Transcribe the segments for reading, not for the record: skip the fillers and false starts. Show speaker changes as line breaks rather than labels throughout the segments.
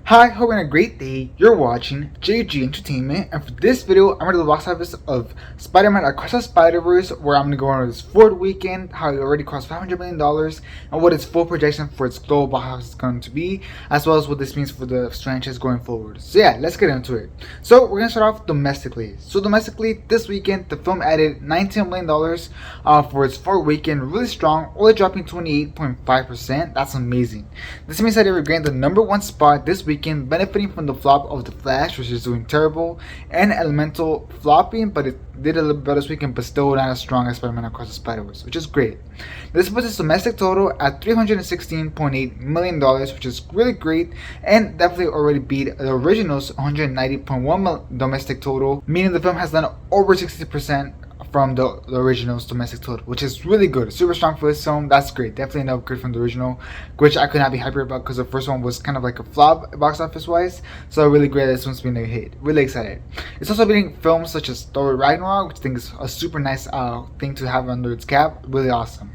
Hi, hope you're having a great day. You're watching JG Entertainment, and for this video, I'm going to do the box office of Spider-Man Across the Spiderverse, where I'm going to go over its fourth weekend, how it already crossed $500 million, and what its full projection for its global box office is going to be, as well as what this means for the franchise going forward. So yeah, let's get into it. So we're going to start off domestically. So domestically, this weekend, the film added $19 million for its fourth weekend, really strong, only dropping 28.5%. That's amazing. This means that it regained the number one spot this weekend, benefiting from the flop of The Flash, which is doing terrible, and Elemental flopping, but it did a little better this weekend, but still not as strong as Spider-Man Across the Spider-Verse, which is great. This puts its domestic total at $316.8 million, which is really great, and definitely already beat the original's $190.1 domestic total, meaning the film has done over 60% from the original's domestic total, which is really good. Super strong for this film. That's great. Definitely an upgrade from the original, which I could not be happier about because the first one was kind of like a flop box office wise. So really great that this one's been a hit. Really excited. It's also beating films such as Thor Ragnarok, which I think is a super nice thing to have under its cap. Really awesome.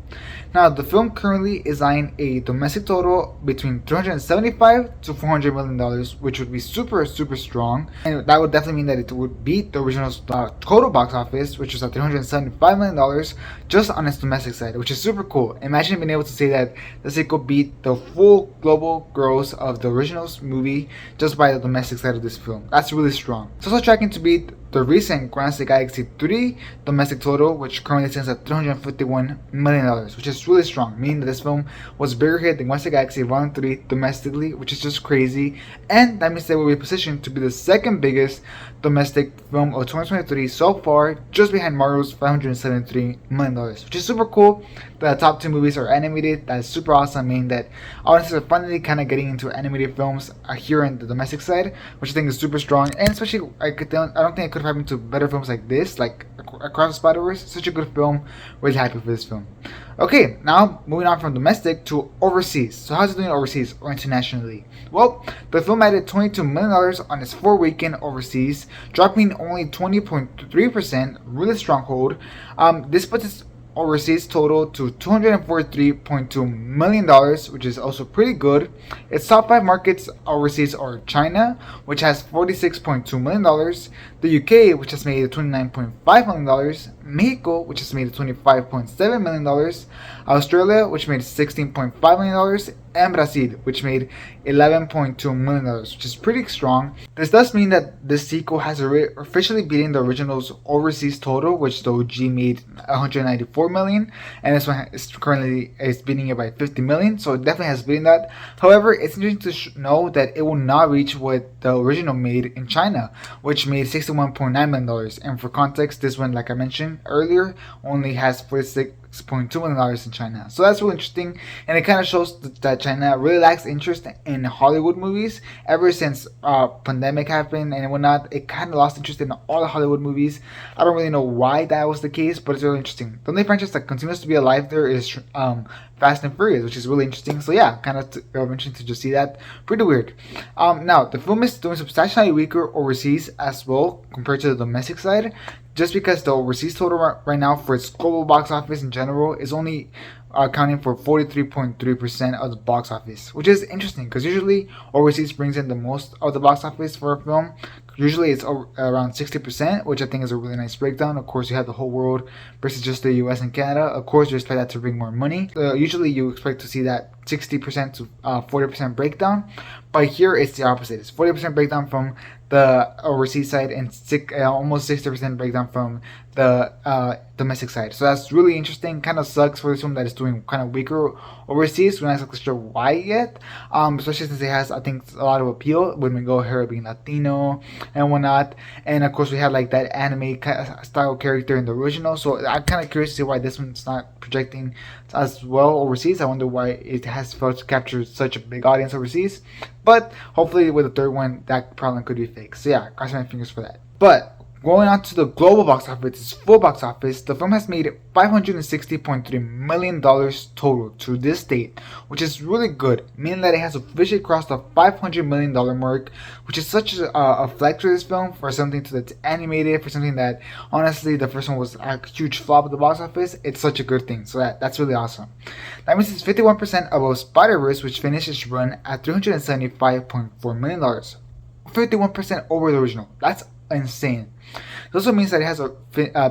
Now, the film currently is eyeing a domestic total between $375 to $400 million, which would be super strong, and that would definitely mean that it would beat the original's total box office, which was at $375 million just on its domestic side, which is super cool. Imagine being able to say that the sequel beat the full global gross of the original's movie just by the domestic side of this film. That's really strong. It's also tracking to beat the recent Guardians of the Galaxy 3 domestic total, which currently stands at $351 million, which is really strong, meaning that this film was a bigger hit than Guardians of the Galaxy Volume 3 domestically, which is just crazy, and that means they will be positioned to be the second biggest domestic film of 2023 so far, just behind Marvel's $573 million, which is super cool. The top two movies are animated. That's super awesome, meaning that audiences are finally kind of getting into animated films here on the domestic side, which I think is super strong, and especially I don't think I could have happened to better films like this, like Across the Spider-Verse. Such a good film. Really happy for this film. Okay, now moving on from domestic to overseas. So how's it doing overseas or internationally? Well, the film added $22 million on its 4-weekend overseas, dropping only 20.3%, really strong hold. This puts its overseas total to $243.2 million, which is also pretty good. Its top 5 markets overseas are China, which has $46.2 million, the UK, which has made $29.5 million, Mexico, which has made $25.7 million, Australia, which made $16.5 million, and Brazil, which made $11.2 million, which is pretty strong. This does mean that this sequel has officially beaten the original's overseas total, which the OG made $194 million, and this one is currently beating it by $50 million, so it definitely has beaten that. However, it's interesting to know that it will not reach what the original made in China, which made $61.9 million, and for context, this one, like I mentioned earlier, only has $46.2 million in China. So that's really interesting, and it kind of shows that China really lacks interest in Hollywood movies. Ever since pandemic happened and whatnot, it kind of lost interest in all the Hollywood movies. I don't really know why that was the case, but it's really interesting. The only franchise that continues to be alive there is Fast and Furious, which is really interesting. So yeah, kind of interesting to just see that. Pretty weird. Now, the film is doing substantially weaker overseas as well compared to the domestic side, just because the overseas total right now for its global box office in general is only accounting for 43.3% of the box office, which is interesting because usually overseas brings in the most of the box office for a film. Usually it's around 60%, which I think is a really nice breakdown. Of course, you have the whole world versus just the US and Canada. Of course, you expect that to bring more money. Usually you expect to see that 60% to 40% breakdown, but here it's the opposite. It's 40% breakdown from the overseas side and almost 60% breakdown from the domestic side. So that's really interesting. Kind of sucks for this film that it's doing kind of weaker overseas. We're not exactly sure why yet, especially since it has, I think, a lot of appeal with Miguel O'Hara being Latino and whatnot, and of course we had like that anime style character in the original. So I'm kind of curious to see why this one's not projecting as well overseas. I wonder why it has failed to capture such a big audience overseas, but hopefully with the third one that problem could be fixed. So yeah, cross my fingers for that. But Going on to the global box office, its full box office, the film has made $560.3 million total to this date, which is really good, meaning that it has officially crossed the $500 million mark, which is such a flex for this film, for something that's animated, for something that, honestly, the first one was a huge flop at the box office. It's such a good thing, so that's really awesome. That means it's 51% above Spiderverse, which finished its run at $375.4 million. 51% over the original. That's insane. It also means that it has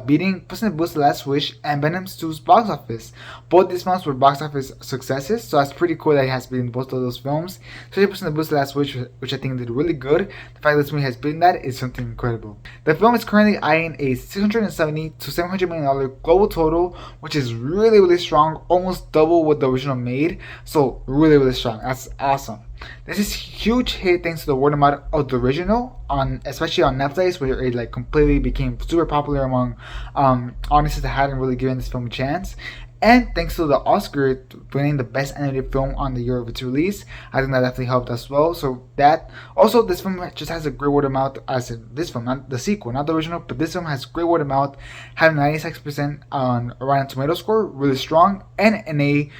beating Puss in Boots: The Last Wish and Venom 2's box office. Both these films were box office successes, so that's pretty cool that it has beaten both of those films. Especially Puss in Boots: The Last Wish, which I think did really good. The fact that this movie has beaten that is something incredible. The film is currently eyeing a $670 to $700 million global total, which is really strong, almost double what the original made. So really strong. That's awesome. This is huge hit thanks to the word of mouth of the original, especially on Netflix, where it completely became super popular among audiences that hadn't really given this film a chance. And thanks to the Oscar winning the best animated film on the year of its release, I think that definitely helped as well. So that also, this film just has a great word of mouth, as in this film, not the sequel, not the original, but this film has great word of mouth, having 96% on Rotten Tomato score, really strong, and an A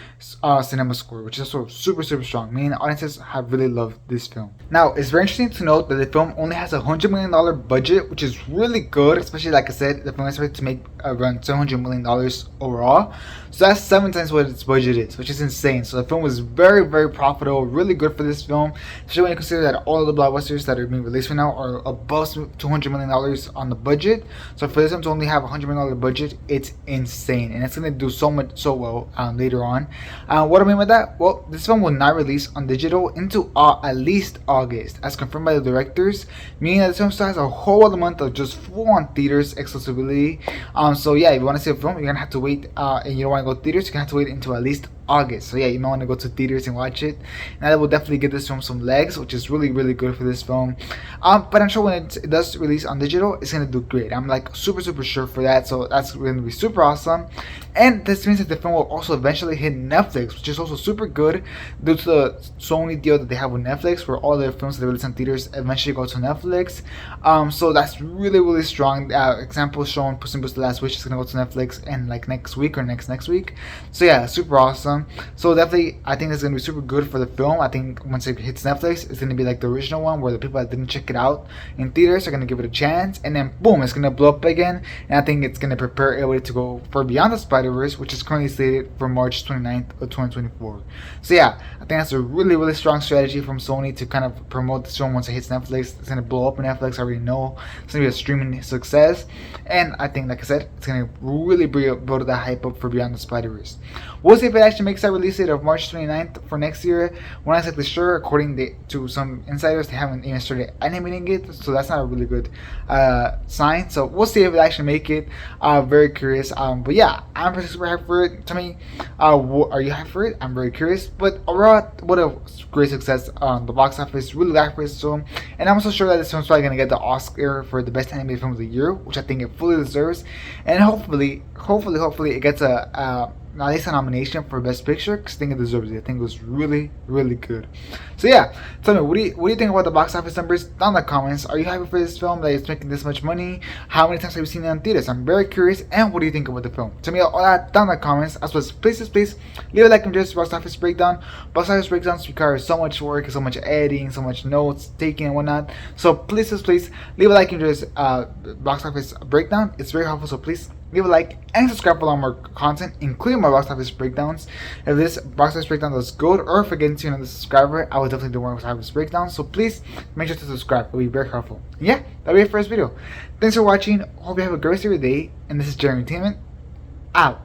cinema score, which is also super strong, meaning audiences have really loved this film. Now, it's very interesting to note that the film only has a $100 million budget, which is really good, especially like I said, the film is expected to make around $700 million overall. So that's 7 times what its budget is, which is insane. So the film was very profitable, really good for this film, especially when you consider that all of the blockbusters that are being released right now are above $200 million on the budget. So for this film to only have a $100 million budget, it's insane, and it's going to do so well later on. What do I mean by that? Well, this film will not release on digital until at least August, as confirmed by the directors, meaning that this film still has a whole other month of just full-on theaters exclusivity. So yeah, if you want to see a film, you're going to have to wait, and you don't want to go to theaters, you're going to have to wait until at least August. So yeah, you might want to go to theaters and watch it, and that will definitely give this film some legs, which is really good for this film. But I'm sure when it does release on digital, it's gonna do great. I'm like super sure for that, so that's gonna be super awesome. And this means that the film will also eventually hit Netflix, which is also super good due to the Sony deal that they have with Netflix, where all their films that they release on theaters eventually go to Netflix. So that's really strong. Example shown, Puss in Boots: The Last Wish is gonna go to Netflix in like next week or next week. So yeah, super awesome. So definitely, I think it's gonna be super good for the film. I think once it hits Netflix, it's gonna be like the original one, where the people that didn't check it out in theaters are gonna give it a chance, and then boom, it's gonna blow up again. And I think it's gonna prepare everybody to go for Beyond the Spider-Verse, which is currently slated for March 29th of 2024. So yeah, I think that's a really strong strategy from Sony to kind of promote this film once it hits Netflix. It's gonna blow up on Netflix. I already know it's gonna be a streaming success, and I think, like I said, it's gonna really build that hype up for Beyond the Spider-Verse. We'll see if it actually makes that release date of March 29th for next year. We're not exactly sure. According to some insiders, they haven't even started animating it, so that's not a really good sign. So we'll see if it actually make it. Very curious. But yeah, I'm super hyped for it. Tell me, are you hyped for it? I'm very curious. But overall, what a great success on the box office. Really hyped for this film, and I'm also sure that this film's probably gonna get the Oscar for the best animated film of the year, which I think it fully deserves. And hopefully it gets at least a nomination for Best Picture, because I think it deserves it. I think it was really good. So yeah, tell me, what do you think about the box office numbers down in the comments? Are you happy for this film that it's making this much money? How many times have you seen it in theaters? I'm very curious. And what do you think about the film? Tell me all that down in the comments. As well as please leave a like and just box office breakdown. Box office breakdowns require so much work, so much editing, so much notes taking and whatnot. So please leave a like and just box office breakdown. It's very helpful. So please leave a like and subscribe for a lot more content, including my box office breakdowns. If this box office breakdown does good, or if I get into another subscriber, I will definitely do more box office breakdowns. So please make sure to subscribe. It will be very helpful. Yeah, that'll be it for this video. Thanks for watching. Hope you have a great rest of your day. And this is Jeremy Entertainment out.